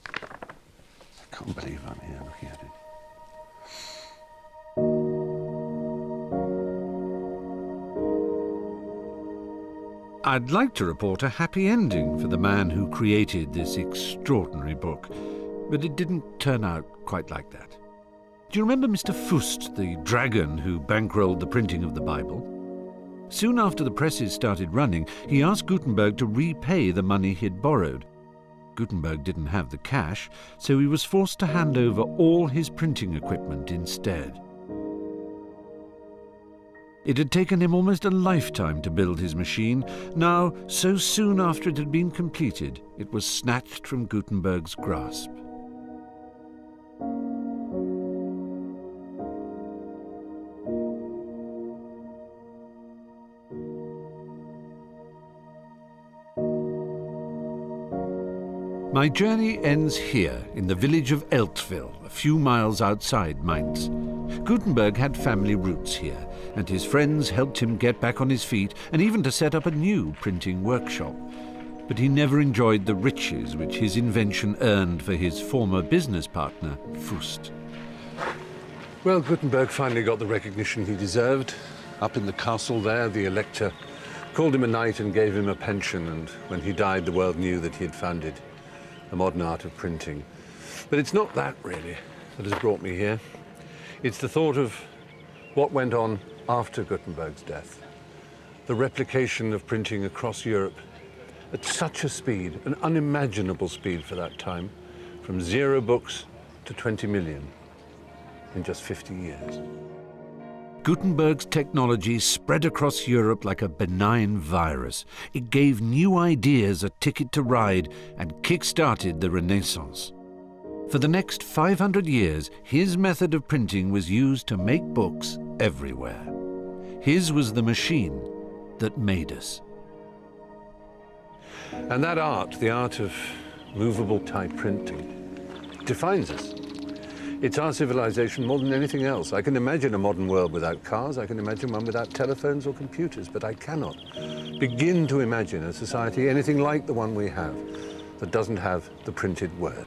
I can't believe I'm here looking at it. I'd like to report a happy ending for the man who created this extraordinary book, but it didn't turn out quite like that. Do you remember Mr. Fust, the dragon who bankrolled the printing of the Bible? Soon after the presses started running, he asked Gutenberg to repay the money he'd borrowed. Gutenberg didn't have the cash, so he was forced to hand over all his printing equipment instead. It had taken him almost a lifetime to build his machine. Now, so soon after it had been completed, it was snatched from Gutenberg's grasp. My journey ends here, in the village of Eltville, a few miles outside Mainz. Gutenberg had family roots here, and his friends helped him get back on his feet and even to set up a new printing workshop. But he never enjoyed the riches which his invention earned for his former business partner, Fust. Well, Gutenberg finally got the recognition he deserved. Up in the castle there, the Elector called him a knight and gave him a pension, and when he died, the world knew that he had founded the modern art of printing. But it's not that, really, that has brought me here. It's the thought of what went on after Gutenberg's death. The replication of printing across Europe at such a speed, an unimaginable speed for that time, from 0 books to 20 million in just 50 years. Gutenberg's technology spread across Europe like a benign virus. It gave new ideas a ticket to ride and kick-started the Renaissance. For the next 500 years, his method of printing was used to make books everywhere. His was the machine that made us. And that art, the art of movable type printing, defines us. It's our civilization more than anything else. I can imagine a modern world without cars, I can imagine one without telephones or computers, but I cannot begin to imagine a society anything like the one we have that doesn't have the printed word.